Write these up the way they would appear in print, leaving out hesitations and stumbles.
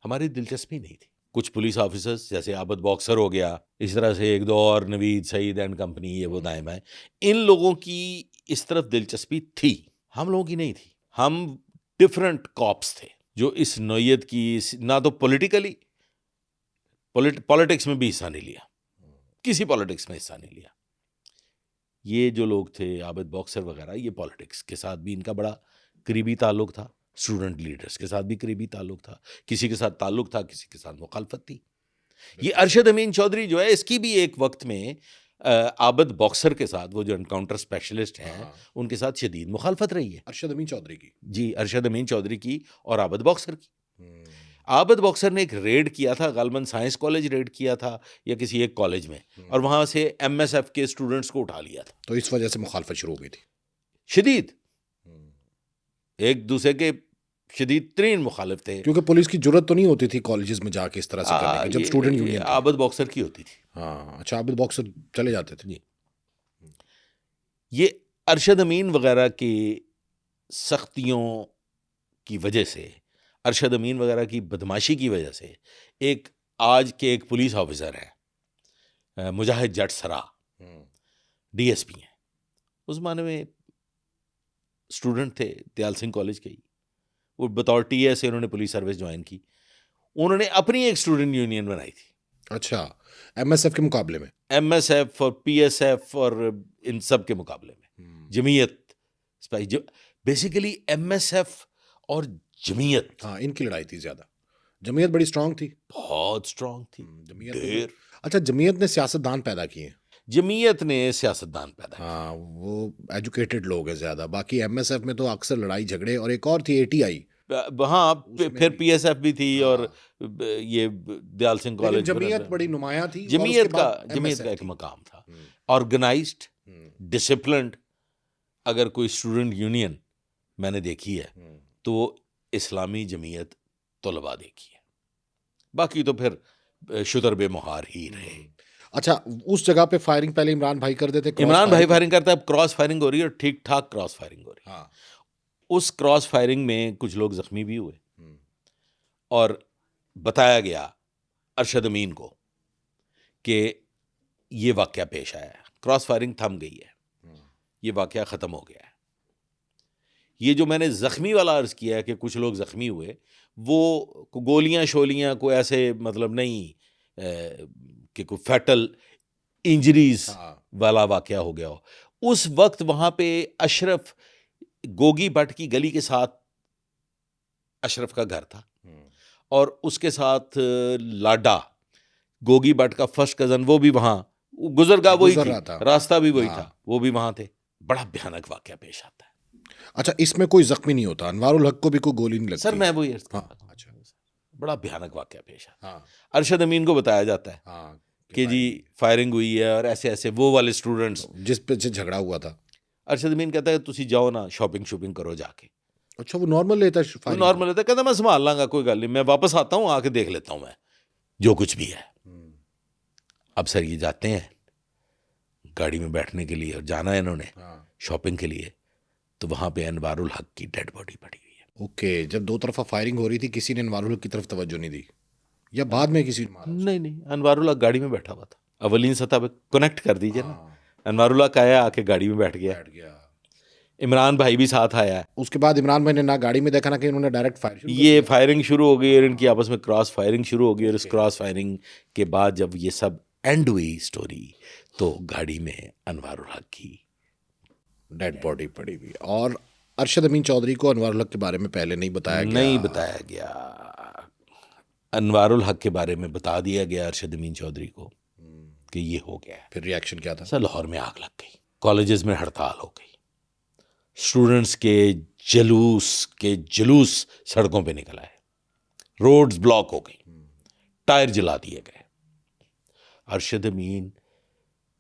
ہماری دلچسپی نہیں تھی. کچھ پولیس آفیسرز جیسے عابد باکسر ہو گیا, اس طرح سے ایک دو اور, نوید سعید اینڈ کمپنی, یہ وہ دائیں بائیں, ان لوگوں کی اس طرف دلچسپی تھی, ہم لوگوں کی نہیں تھی. ہم ڈفرینٹ کاپس تھے جو اس نوعیت کی نہ تو پولیٹیکلی پالیٹکس میں بھی حصہ نہیں لیا, کسی پالیٹکس میں حصہ نہیں لیا. یہ جو لوگ تھے عابد باکسر وغیرہ, یہ پالیٹکس کے ساتھ بھی ان کا بڑا قریبی تعلق تھا, اسٹوڈنٹ لیڈرز کے ساتھ بھی قریبی تعلق تھا, کسی کے ساتھ تعلق تھا, کسی کے ساتھ مخالفت تھی. یہ ارشد امین چودھری جو ہے, اس کی بھی ایک وقت میں عابد باکسر کے ساتھ, وہ جو انکاؤنٹر اسپیشلسٹ ہیں, ان کے ساتھ شدید مخالفت رہی ہے. ارشد امین چودھری کی, جی, ارشد امین چودھری کی اور عابد باکسر کی. عابد باکسر نے ایک ریڈ کیا تھا, غالباً سائنس کالج ریڈ کیا تھا یا کسی ایک کالج میں, اور وہاں سے ایم ایس ایف کے اسٹوڈنٹس کو اٹھا لیا تھا. تو اس وجہ سے مخالفت شروع ہو گئی تھی شدید, ایک دوسرے کے شدید ترین مخالف تھے, کیونکہ پولیس کی جرت تو نہیں ہوتی تھی کالجز میں جا کے اس طرح سے کرنے کی, جب اسٹوڈنٹ یونین. عابد باکسر کی ہوتی تھی. ہاں اچھا, عابد باکسر چلے جاتے تھے. جی, یہ ارشد امین وغیرہ کی سختیوں کی وجہ سے, ارشد امین وغیرہ کی بدماشی کی وجہ سے, ایک آج کے ایک پولیس آفیسر ہیں مجاہد جٹ سرا, ڈی ایس پی ہیں, اس زمانے میں اسٹوڈنٹ تھے دیال سنگھ کالج کے ہی, وہ بطور ٹی اے سے انہوں نے پولیس سروس جوائن کی. انہوں نے اپنی ایک اسٹوڈنٹ یونین بنائی تھی. اچھا, ایم ایس ایف کے مقابلے میں, ایم ایس ایف اور پی ایس ایف اور ان سب کے مقابلے میں جمعیت, بیسیکلی ایم ایس ایف اور جمعیت, ہاں ان کی لڑائی تھی زیادہ. جمعیت بڑی اسٹرانگ تھی, بہت اسٹرانگ تھی. جمعیت. اچھا, جمعیت نے سیاست دان پیدا کیے. جمعیت نے سیاست دان پیدا کیے. ہاں, وہ ایجوکیٹڈ لوگ ہیں زیادہ. باقی ایم ایس ایف میں تو اکثر لڑائی جھگڑے, اور ایک اور تھی اے ٹی آئی. ہاں, پھر پی ایس ایف بھی تھی, اور یہ دیال سنگھ کالج. جمعیت بڑی نمایاں تھی. جمعیت کا ایک مقام تھا, آرگنائزڈ, ڈسپلنڈ. اگر کوئی اسٹوڈنٹ یونین میں نے دیکھی ہے تو وہ اسلامی جمعیت طلباء دیکھی ہے, باقی تو پھر شتر بے مہار ہی رہے. اچھا, اس جگہ پہ فائرنگ پہلے عمران بھائی کر دیتے. عمران بھائی فائرنگ کرتا ہے, اب کراس فائرنگ ہو رہی ہے, اور ٹھیک ٹھاک کراس فائرنگ ہو رہی ہے. اس کراس فائرنگ میں کچھ لوگ زخمی بھی ہوئے, اور بتایا گیا ارشد امین کو کہ یہ واقعہ پیش آیا ہے, کراس فائرنگ تھم گئی ہے, یہ واقعہ ختم ہو گیا ہے. یہ جو میں نے زخمی والا عرض کیا ہے کہ کچھ لوگ زخمی ہوئے, وہ گولیاں شولیاں کوئی ایسے مطلب نہیں کہ کوئی فیٹل انجریز والا واقعہ ہو گیا ہو. اس وقت وہاں پہ اشرف گوگی بٹ کی گلی کے ساتھ اشرف کا گھر تھا, اور اس کے ساتھ لاڈا گوگی بٹ کا فرسٹ کزن, وہ بھی وہاں گزر گاہ وہی تھی, راستہ بھی وہی تھا, وہ بھی وہاں تھے. بڑا بھیانک واقعہ پیش آتا ہے. اچھا, اس میں کوئی زخمی نہیں ہوتا, انوار الحق کو بھی کوئی گولی نہیں لگتی. سر میں وہی بڑا بھیانک واقعہ پیش آتا ہے. ارشد امین کو بتایا جاتا ہے کہ جی فائرنگ ہوئی ہے, اور ایسے ایسے وہ والے اسٹوڈنٹس جس پہ جھگڑا ہوا تھا. ارشد امین کہتا ہے تسی جاؤ نا, شاپنگ کرو جا کے. اچھا, وہ نارمل لیتا ہے, نارمل لیتا ہے, کہتا میں سنبھال لاں گا, کوئی گل نہیں, میں واپس آتا ہوں, آ کے دیکھ لیتا ہوں میں جو کچھ بھی ہے. اب سر یہ جاتے ہیں گاڑی میں بیٹھنے کے لیے, اور جانا ہے انہوں نے شاپنگ کے لیے, تو وہاں پہ انوار الحق کی ڈیڈ باڈی پڑی ہوئی ہے. اوکے, جب دو طرفہ فائرنگ ہو رہی تھی, کسی نے انوار الحق کی طرف توجہ نہیں دی, یا بعد میں کسی نے مارا؟ نہیں, انوار الحق گاڑی میں بیٹھا ہوا تھا. اولین سطح پہ کنیکٹ کر دیجیے نا, انوار الحق آیا, آ کے گاڑی میں بیٹھ گیا. عمران بھائی بھی ساتھ آیا. اس کے بعد عمران بھائی نے نہ گاڑی میں دیکھا, نہ کہ انہوں نے ڈائریکٹ فائر. یہ فائرنگ شروع ہو گئی, اور ان کی آپس میں کراس فائرنگ شروع ہو گئی, اور اس کراس فائرنگ کے بعد جب یہ سب اینڈ ہوئی اسٹوری, تو گاڑی میں انوار الحق کی ڈیڈ باڈی پڑی ہوئی. اور ارشد امین چودھری کو انوار الحق کے بارے میں پہلے نہیں بتایا گیا. انوار الحق کے بارے میں بتا دیا گیا ارشد امین چودھری کو کہ یہ ہو گیا. پھر ریاکشن کیا تھا؟ سر لاہور میں آگ لگ گئی, کالجز میں ہڑتال ہو گئی, اسٹوڈنٹس کے جلوس سڑکوں پہ نکل آئے, روڈز بلاک ہو گئی, ٹائر جلا دیے گئے. ارشد امین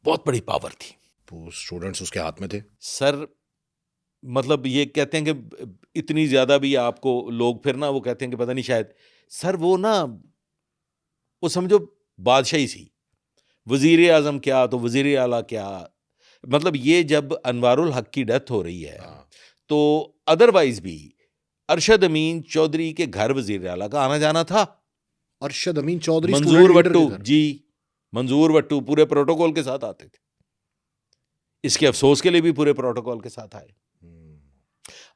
بہت بڑی پاور تھی, اسٹوڈنٹس اس کے ہاتھ میں تھے. سر مطلب یہ کہتے ہیں کہ اتنی زیادہ بھی آپ کو لوگ پھر نا وہ کہتے ہیں کہ پتہ نہیں شاید, سر وہ نا وہ سمجھو بادشاہی سی, وزیر اعظم کیا تو وزیر اعلیٰ کیا. مطلب یہ جب انوار الحق کی ڈیتھ ہو رہی ہے تو ادروائز بھی ارشد امین چودھری کے گھر وزیر اعلیٰ کا آنا جانا تھا. ارشد امین چودھری منظور وٹو، جی منظور وٹو پورے پروٹوکول کے ساتھ آتے تھے. اس کے افسوس کے لیے بھی پورے پروٹوکول کے ساتھ آئے.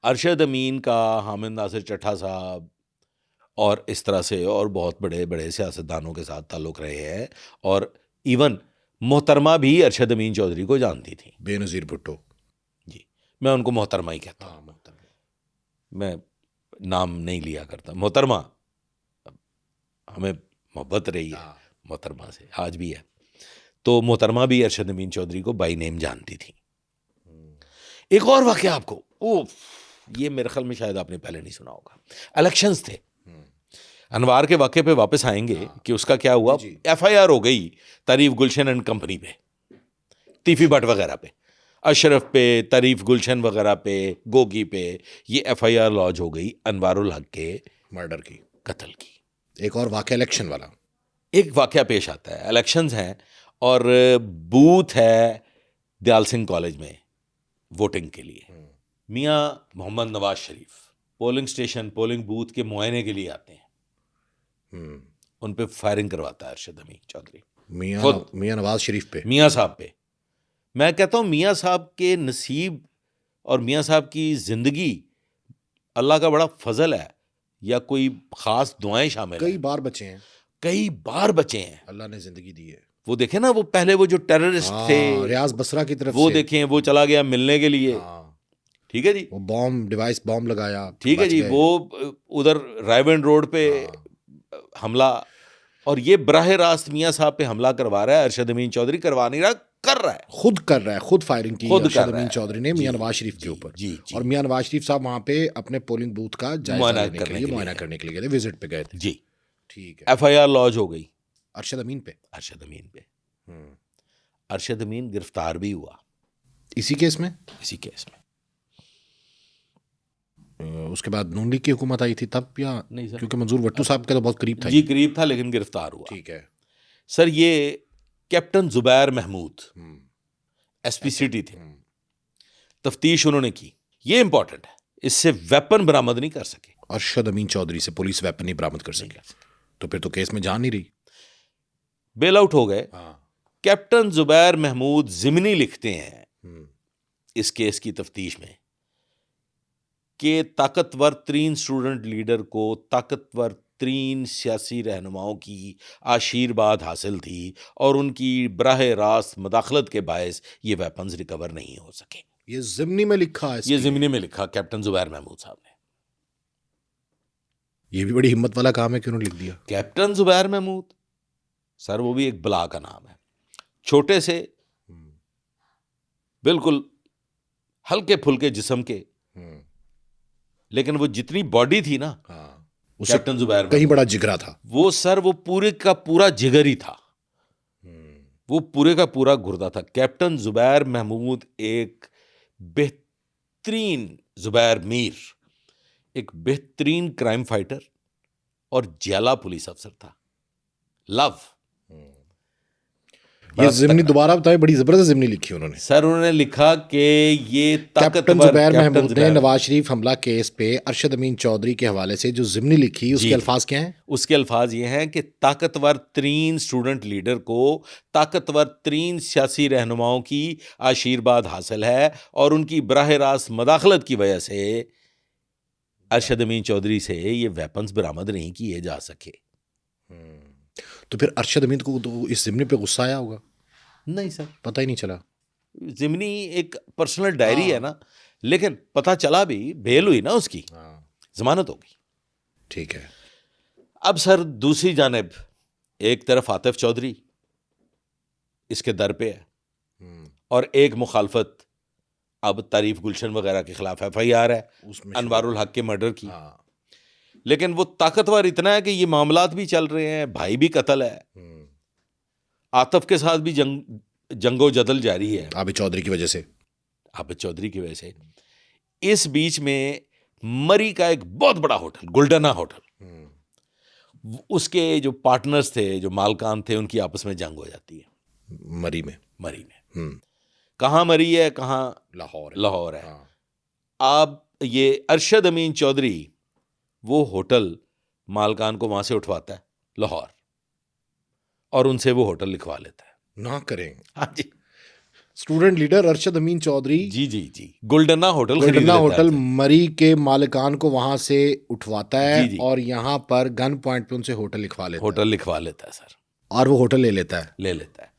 ارشد امین کا حامد ناصر چٹھا صاحب اور اس طرح سے اور بہت بڑے بڑے سیاستدانوں کے ساتھ تعلق رہے ہیں. اور ایون محترمہ بھی ارشد امین چودھری کو جانتی تھی. بے نظیر بھٹو، جی میں ان کو محترمہ ہی کہتا ہوں. محترم. میں نام نہیں لیا کرتا. محترمہ، ہمیں محبت رہی ہے محترمہ سے، آج بھی ہے. تو محترمہ بھی ارشد امین چودھری کو بائی نیم جانتی تھی. ایک اور واقعہ آپ کو، یہ میرے خیال میں شاید آپ نے پہلے نہیں سنا ہوگا. الیکشنز تھے، انوار کے واقعے پہ واپس آئیں گے کہ اس کا کیا ہوا. ایف آئی آر ہو گئی تعریف گلشن اینڈ کمپنی پہ، تیفی بٹ وغیرہ پہ، اشرف پہ، تعریف گلشن وغیرہ پہ، گوگی پہ. یہ ایف آئی آر لانچ ہو گئی انوار الحق کے مرڈر کی، قتل کی. ایک اور واقعہ الیکشن والا، ایک واقعہ پیش آتا ہے. الیکشنز ہیں اور بوتھ ہے دیال سنگھ کالج میں ووٹنگ کے لیے. میاں محمد Nawaz Sharif polling station, polling booth کے معائنے کے لیے آتے ہیں. ان پہ فائرنگ کرواتا ہے ارشد امین چودھری، میاں نواز شریف پہ، میاں صاحب پہ. میں کہتا ہوں میاں صاحب کے نصیب اور میاں صاحب کی زندگی اللہ کا بڑا فضل ہے یا کوئی خاص دعائیں شامل ہیں. کئی بار بچے ہیں، کئی بار بچے ہیں، اللہ نے زندگی دی ہے. وہ دیکھیں نا، وہ پہلے وہ جو ٹیررسٹ تھے ریاض بصرہ کی طرف وہ سے، دیکھیں وہ چلا گیا ملنے کے لیے. ٹھیک ہے جی، وہ ڈیوائس بام لگایا، ٹھیک ہے جی، وہ ادھر رائیونڈ روڈ پہ حملہ. اور یہ براہ راست میاں صاحب پہ حملہ کروا رہا ہے ارشد امین چودھری. کروا نہیں رہا، کر رہا ہے، خود کر رہا ہے. خود فائرنگ کی خود ارشد امین چودھری نے میاں نواز شریف کے اوپر. اور میاں نواز شریف صاحب وہاں پہ اپنے پولنگ بوتھ کا جائزہ لینے کے لیے، معائنہ کرنے کے لیے گئے تھے، وزٹ پہ گئے تھے. جی ٹھیک ہے. ایف آئی آر لانچ ہو گئی ارشد امین پہ. ارشد امین پہ. ارشد امین گرفتار بھی ہوا اسی کیس میں. اسی کیس میں. اس کے بعد نون لیگ کی حکومت آئی تھی تب یا نہیں سر؟ کیونکہ منظور وٹو صاحب کا تو بہت قریب تھا. جی قریب تھا لیکن گرفتار ہوا. ٹھیک ہے سر. یہ کیپٹن زبیر محمود ایس پی سٹی تھے. تفتیش انہوں نے کی. یہ امپورٹنٹ ہے، اس سے ویپن برآمد نہیں کر سکے. ارشد امین چودھری سے پولیس ویپن نہیں برآمد کر سکے، تو پھر تو کیس میں جان نہیں رہی. بیل آؤٹ ہو گئے. کیپٹن زبیر محمود ضمنی لکھتے ہیں اس کیس کی تفتیش میں کہ طاقتور ترین اسٹوڈنٹ لیڈر کو طاقتور ترین سیاسی رہنماؤں کی آشیرواد حاصل تھی اور ان کی براہ راست مداخلت کے باعث یہ ویپنز ریکور نہیں ہو سکے. یہ ضمنی میں لکھا ہے، یہ ضمنی میں لکھا کیپٹن زبیر محمود صاحب نے. یہ بھی بڑی ہمت والا کام ہے کہ انہوں نے لکھ دیا. کیپٹن زبیر محمود سر، وہ بھی ایک بلا کا نام ہے. چھوٹے سے بالکل ہلکے پھلکے جسم کے، لیکن وہ جتنی باڈی تھی نا کیپٹن زبیر کہیں بڑا جگرا تھا. وہ سر وہ پورے کا پورا جگر ہی تھا، وہ پورے کا پورا گردہ تھا. کیپٹن زبیر محمود ایک بہترین، زبیر میر ایک بہترین کرائم فائٹر اور جیلا پولیس افسر تھا. لو یہ ضمنی دوبارہ بتائیں، بڑی زبردست ضمنی لکھی انہوں نے. سر انہوں نے لکھا کہ یہ کیپٹن زبیر محمود نے نواز شریف حملہ کیس پہ ارشد امین چودھری کے حوالے سے جو ضمنی لکھی، اس کے الفاظ کیا ہیں؟ اس کے الفاظ یہ ہیں کہ طاقتور ترین اسٹوڈنٹ لیڈر کو طاقتور ترین سیاسی رہنماؤں کی آشیرواد حاصل ہے اور ان کی براہ راست مداخلت کی وجہ سے ارشد امین چودھری سے یہ ویپنز برآمد نہیں کیے جا سکے. تو پھر ارشد امین کو تو اس ضمنی پہ غصہ آیا ہوگا؟ نہیں سر، پتہ ہی نہیں چلا. ضمنی ایک پرسنل ڈائری ہے نا، لیکن پتہ چلا بھی، بیل ہوئی نا اس کی، ضمانت ہوگی. ٹھیک ہے. اب سر دوسری جانب ایک طرف عاطف چودھری اس کے در پہ ہے اور ایک مخالفت اب تعریف گلشن وغیرہ کے خلاف ایف آئی آر ہے انوار الحق کے مرڈر کی. لیکن وہ طاقتور اتنا ہے کہ یہ معاملات بھی چل رہے ہیں، بھائی بھی قتل ہے، عاطف کے ساتھ بھی جنگ و جدل جاری ہے عابد چودھری کی وجہ سے. عابد چودھری کی وجہ سے. اس بیچ میں مری کا ایک بہت بڑا ہوٹل گلڈنا ہوٹل، اس کے جو پارٹنرز تھے، جو مالکان تھے، ان کی آپس میں جنگ ہو جاتی ہے مری میں. کہاں مری ہے، کہاں لاہور ہے. اب یہ ارشد امین چودھری وہ ہوٹل مالکان کو وہاں سے اٹھواتا ہے لاہور, اور ان سے وہ ہوٹل لکھوا لیتا ہے. نہ کریں. ہاں جی, اسٹوڈنٹ لیڈر ارشد امین چودھری جی جی جی, گولڈنا ہوٹل گولڈنا ہوٹل مری کے مالکان کو وہاں سے اٹھواتا ہے جی جی, اور یہاں پر گن پوائنٹ پہ ان سے ہوٹل لکھوا لیتا ہے. ہوٹل لکھوا لیتا ہے سر, اور وہ ہوٹل لے لیتا ہے.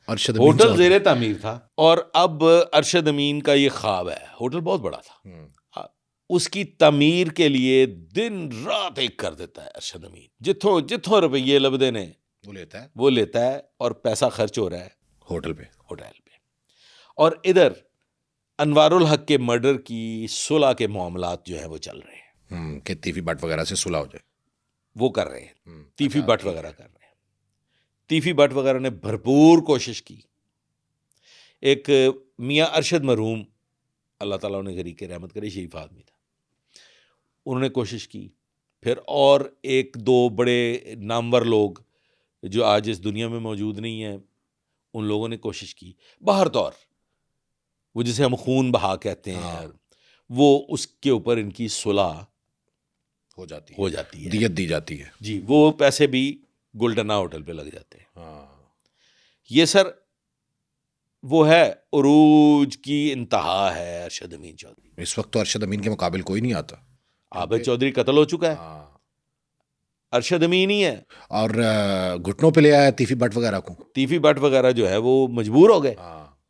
ارشد امین ہوٹل زیر تعمیر تھا, اور اب ارشد امین کا یہ خواب ہے, ہوٹل بہت بڑا تھا, اس کی تعمیر کے لیے دن رات ایک کر دیتا ہے ارشد امین. جتھوں روپیے لبدے نے وہ لیتا ہے, اور پیسہ خرچ ہو رہا ہے ہوٹل پہ. اور ادھر انوار الحق کے مرڈر کی صلح کے معاملات جو ہیں وہ چل رہے ہیں, کہ تیفی بٹ وغیرہ سے صلح ہو جائے, وہ کر رہے ہیں. تیفی بٹ وغیرہ کر رہے ہیں. تیفی بٹ وغیرہ نے بھرپور کوشش کی. ایک میاں ارشد مرحوم, اللہ تعالیٰ انہیں غریق رحمت کرے, شریف آدمی تھا, انہوں نے کوشش کی. پھر اور ایک دو بڑے نامور لوگ جو آج اس دنیا میں موجود نہیں ہیں, ان لوگوں نے کوشش کی. باہر طور وہ جسے ہم خون بہا کہتے ہیں, وہ اس کے اوپر ان کی صلح ہو جاتی ہے, دیت دی جاتی ہے. جی, وہ پیسے بھی گولڈنا ہوٹل پہ لگ جاتے ہیں. یہ سر وہ ہے عروج کی انتہا ہے ارشد امین چودھری. اس وقت تو ارشد امین کے مقابل کوئی نہیں آتا. عابد چودھری قتل ہو چکا ہے, ارشد امین ہی ہے. اور گھٹنوں پہ لے آیا تیفی بٹ وغیرہ کو. تیفی بٹ وغیرہ جو ہے وہ مجبور ہو گئے.